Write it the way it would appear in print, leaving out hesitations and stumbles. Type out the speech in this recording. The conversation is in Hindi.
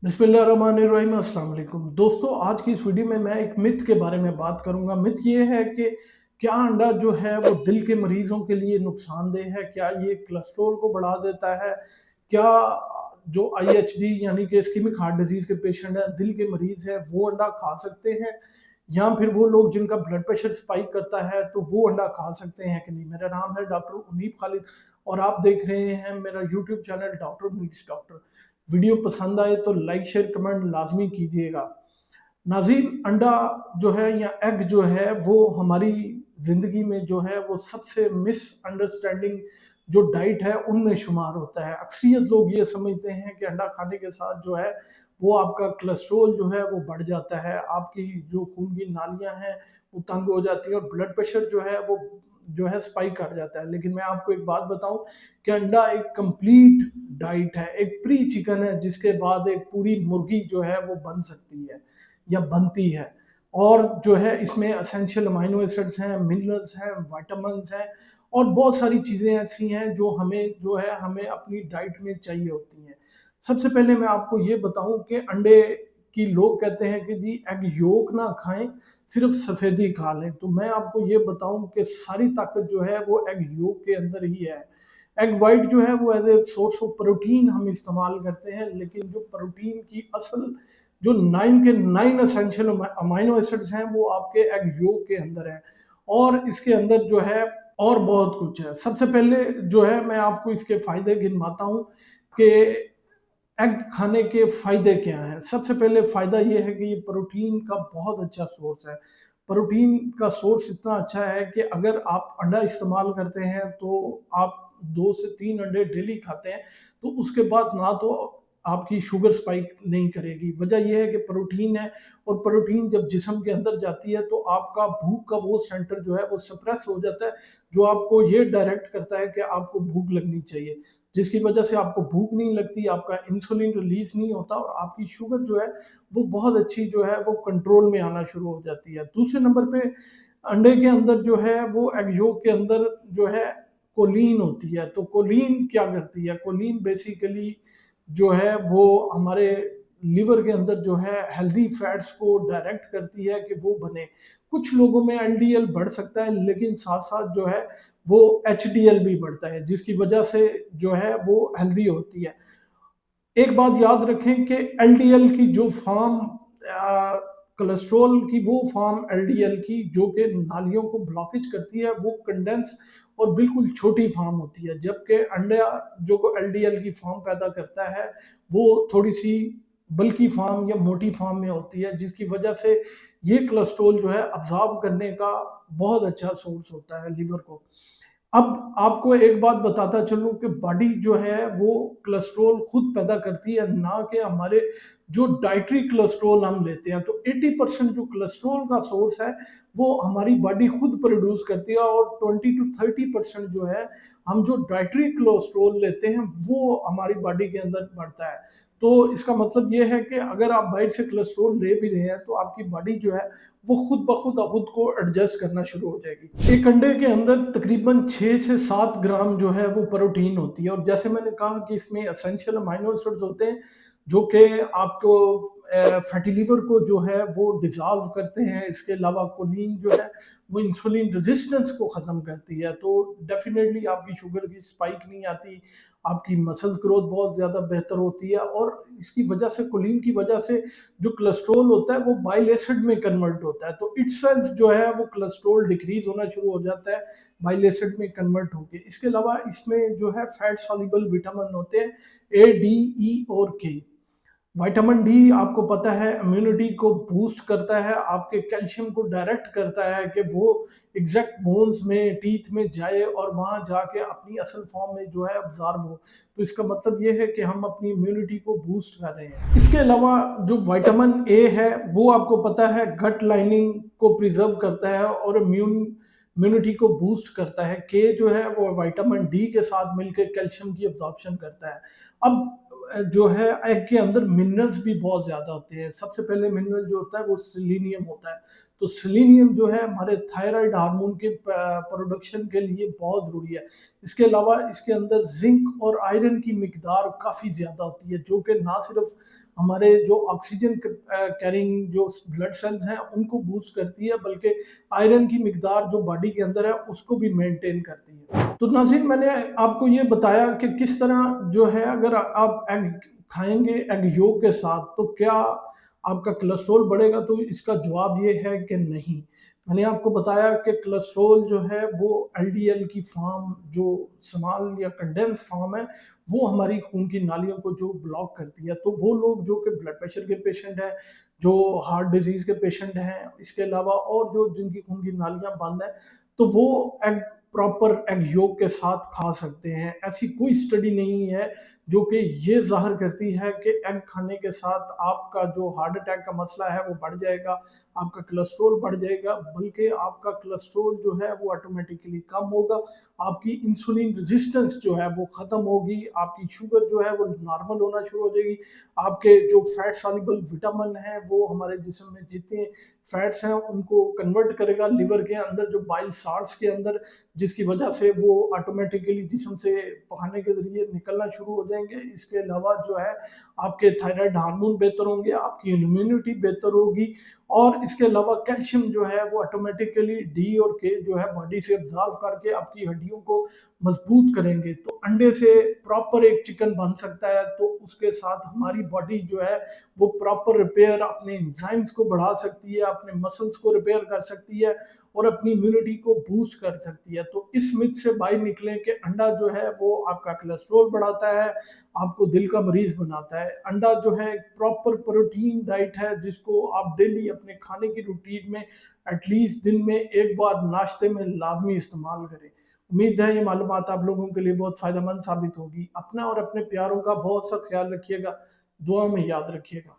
बिस्मिल्लाहिर्रहमानिर्रहीम, अस्सलाम वालेकुम। दोस्तों, आज की इस वीडियो में मैं एक मिथ के बारे में बात करूंगा। मिथ ये है कि क्या अंडा जो है वो दिल के मरीजों के लिए नुकसानदेह है? क्या ये कोलेस्ट्रॉल को बढ़ा देता है? क्या जो IHD यानी कि इस्केमिक हार्ट डिजीज के पेशेंट हैं, दिल के मरीज हैं, वो अंडा खा सकते हैं? या फिर वो लोग जिनका ब्लड प्रेशर स्पाइक करता है तो वो अंडा खा सकते हैं कि नहीं? मेरा नाम है डॉक्टर उनीब खालिद और आप देख रहे हैं मेरा YouTube channel doctor meets doctor. Video पसंद आए तो लाइक शेयर कमेंट लाजमी कीजिएगा। नाज़रीन, अंडा जो है या एग जो है वो हमारी ज़िंदगी में जो है वो सबसे मिसअंडरस्टैंडिंग जो डाइट है उनमें शुमार होता है। अक्सरियत लोग ये समझते हैं कि अंडा खाने के साथ जो है वो आपका कोलेस्ट्रॉल जो है वो बढ़ जाता है, आपकी जो खून की नालियाँ हैं वो तंग हो जाती है और ब्लड प्रेशर जो है वो जो है स्पाइक कर जाता है। लेकिन मैं आपको एक बात बताऊँ कि अंडा एक कंप्लीट डाइट है, एक प्री चिकन है जिसके बाद एक पूरी मुर्गी जो है वो बन सकती है या बनती है। और जो है इसमें एसेंशियल अमाइनो एसिड्स हैं, मिनरल्स हैं, विटामिन्स हैं और बहुत सारी चीज़ें ऐसी हैं जो हमें जो है हमें अपनी डाइट में चाहिए होती हैं। सबसे पहले मैं आपको ये बताऊँ कि अंडे की लोग कहते हैं कि जी एग योक ना खाएँ, सिर्फ़ सफ़ेदी खा लें। तो मैं आपको ये बताऊँ कि सारी ताकत जो है वो एग योक के अंदर ही है। एग वाइट जो है वो as a source of protein हम इस्तेमाल करते हैं, लेकिन जो प्रोटीन की असल जो 9 के 9 एसेंशियल अमाइनो एसिड्स हैं वो आपके एग योक के अंदर हैं और इसके अंदर जो है और बहुत कुछ है। सबसे पहले जो है मैं आपको इसके फ़ायदे गिनवाता हूँ कि एग खाने के फ़ायदे क्या हैं? सबसे पहले फ़ायदा ये है कि ये प्रोटीन का बहुत अच्छा सोर्स है। प्रोटीन का सोर्स इतना अच्छा है कि अगर आप अंडा इस्तेमाल करते हैं तो आप 2 से 3 अंडे डेली खाते हैं, तो उसके बाद ना तो आपकी शुगर स्पाइक नहीं करेगी। वजह ये है कि प्रोटीन है और प्रोटीन जब जिस्म के अंदर जाती है तो आपका भूख का वो सेंटर जो है वो सप्रेस हो जाता है, जो आपको ये डायरेक्ट करता है कि आपको भूख लगनी चाहिए। जिसकी वजह से आपको भूख नहीं लगती, आपका इंसुलिन रिलीज़ नहीं होता और आपकी शुगर जो है वो बहुत अच्छी जो है वो कंट्रोल में आना शुरू हो जाती है। दूसरे नंबर पे अंडे के अंदर जो है वो एग योक के अंदर जो है कोलीन होती है। तो कोलीन क्या करती है? कोलीन बेसिकली जो है वो हमारे लिवर के अंदर जो है हेल्दी फैट्स को डायरेक्ट करती है कि वो बने। कुछ लोगों में LDL बढ़ सकता है, लेकिन साथ-साथ जो है वो HDL भी बढ़ता है, जिसकी वजह से जो है वो हेल्दी होती है। एक बात याद रखें कि LDL की जो फॉर्म कोलेस्ट्रॉल की वो फॉर्म LDL की जो कि नालियों को ब्लॉकेज करती है, वो कंडेंस और बिल्कुल छोटी फॉर्म होती है, जबकि अंडा जो LDL की फॉर्म पैदा करता है, वो थोड़ी-सी बल्की फॉर्म या मोटी फॉर्म में होती है, जिसकी वजह से ये कोलेस्ट्रॉल जो है अब्ज़ॉर्ब करने का बहुत अच्छा सोर्स होता है लिवर को। अब आपको एक बात बताता चलूँ कि बॉडी जो है वो कोलेस्ट्रॉल खुद पैदा करती है, ना कि हमारे जो डाइटरी कोलेस्ट्रॉल हम लेते हैं। तो 80% जो कोलेस्ट्रॉल का सोर्स है वो हमारी बॉडी खुद प्रोड्यूस करती है और 20 टू 30% जो है हम जो डाइटरी कोलेस्ट्रॉल लेते हैं वो हमारी बॉडी के अंदर बढ़ता है। तो इसका मतलब ये है कि अगर आप बाहर से कोलेस्ट्रॉल ले भी रहे हैं तो आपकी बॉडी जो है वो खुद को एडजस्ट करना शुरू हो जाएगी। एक अंडे के अंदर तकरीबन 6 से 7 ग्राम जो है वो प्रोटीन होती है और जैसे मैंने कहा कि इसमें एसेंशियल अमाइनो एसिड्स होते हैं जो कि आपको फैटी लिवर को जो है वो डिसॉल्व करते हैं। इसके अलावा कोलिन जो है वो इंसुलिन रेजिस्टेंस को ख़त्म करती है, तो डेफिनेटली आपकी शुगर की स्पाइक नहीं आती, आपकी मसल्स ग्रोथ बहुत ज़्यादा बेहतर होती है और इसकी वजह से कोलिन की वजह से जो कोलेस्ट्रॉल होता है वो बाइल एसिड में कन्वर्ट होता है, तो इटसेल्फ जो है वो कोलेस्ट्रॉल डिक्रीज होना शुरू हो जाता है बाइल एसिड में कन्वर्ट होके। इसके अलावा इसमें जो है फैट सॉल्युबल विटामिन होते हैं A, D, E और K। विटामिन डी आपको पता है इम्यूनिटी को बूस्ट करता है, आपके कैल्शियम को डायरेक्ट करता है कि वो एग्जैक्ट बोन्स में टीथ में जाए और वहाँ जाके अपनी असल फॉर्म में जो है अब्जॉर्ब हो। तो इसका मतलब ये है कि हम अपनी इम्यूनिटी को बूस्ट कर रहे हैं। इसके अलावा जो विटामिन ए है वो आपको पता है गट लाइनिंग को प्रिजर्व करता है और इम्यूनिटी को बूस्ट करता है। के जो है वो विटामिन डी के साथ मिलकर कैल्शियम की अब्जॉर्प्शन करता है। अब जो है एग के अंदर मिनरल्स भी बहुत ज़्यादा होते हैं। सबसे पहले मिनरल जो होता है वो सेलेनियम होता है। तो सेलेनियम जो है हमारे थायराइड हार्मोन के प्रोडक्शन के लिए बहुत ज़रूरी है। इसके अलावा इसके अंदर ज़िंक और आयरन की मिकदार काफ़ी ज़्यादा होती है, जो कि ना सिर्फ हमारे जो ऑक्सीजन कैरिंग जो ब्लड सेल्स हैं उनको बूस्ट करती है, बल्कि आयरन की मिकदार जो बॉडी के अंदर है उसको भी मेंटेन करती है। तो नाज़रीन, मैंने आपको ये बताया कि किस तरह जो है अगर आप एग खाएँगे एग योक के साथ तो क्या आपका कोलेस्ट्रॉल बढ़ेगा, तो इसका जवाब ये है कि नहीं। मैंने आपको बताया कि कोलेस्ट्रॉल जो है वो एलडीएल की फॉर्म जो स्मॉल या कंडेंस फॉर्म है, वो हमारी खून की नालियों को जो ब्लॉक करती है। तो वो लोग जो कि ब्लड प्रेशर के पेशेंट हैं, जो हार्ट डिजीज़ के पेशेंट हैं, इसके अलावा और जो जिनकी खून की नालियाँ बंद हैं, तो वो एग प्रॉपर एग योक के साथ खा सकते हैं। ऐसी कोई स्टडी नहीं है जो कि ये ज़ाहिर करती है कि एग खाने के साथ आपका जो हार्ट अटैक का मसला है वो बढ़ जाएगा, आपका कोलेस्ट्रॉल बढ़ जाएगा, बल्कि आपका कोलेस्ट्रॉल जो है वो ऑटोमेटिकली कम होगा, आपकी इंसुलिन रेजिस्टेंस जो है वो ख़त्म होगी, आपकी शुगर जो है वो नॉर्मल होना शुरू हो जाएगी, आपके जो फैट सॉल्युबल विटामिन हैं वो हमारे जिस्म में जितने फैट्स हैं उनको कन्वर्ट करेगा लिवर के अंदर, जो बाइल साल्ट्स के अंदर, जिसकी वजह से वो ऑटोमेटिकली जिस्म से पखाने के ज़रिए निकलना शुरू हो जाएंगे। इसके अलावा जो है आपके थायराइड हार्मोन बेहतर होंगे, आपकी इम्यूनिटी बेहतर होगी, और इसके अलावा कैल्शियम जो है वो ऑटोमेटिकली डी और के जो है बॉडी से एब्जॉर्व करके आपकी हड्डियों को मजबूत करेंगे। तो अंडे से प्रॉपर एक चिकन बन सकता है, तो उसके साथ हमारी बॉडी जो है वो प्रॉपर रिपेयर अपने एंजाइम्स को बढ़ा सकती है, अपने मसल्स को रिपेयर कर सकती है और अपनी इम्यूनिटी को बूस्ट कर सकती है। तो इस मिथ से बाहर निकलें कि अंडा जो है वो आपका कोलेस्ट्रॉल बढ़ाता है, आपको दिल का मरीज बनाता है। अंडा जो है एक प्रॉपर प्रोटीन डाइट है जिसको आप डेली अपने खाने की रूटीन में एटलीस्ट दिन में एक बार नाश्ते में लाजमी इस्तेमाल करें। उम्मीद है ये मालूमात आप लोगों के लिए बहुत फ़ायदेमंद साबित होगी। अपना और अपने प्यारों का बहुत सा ख्याल रखिएगा, दुआ में याद रखिएगा।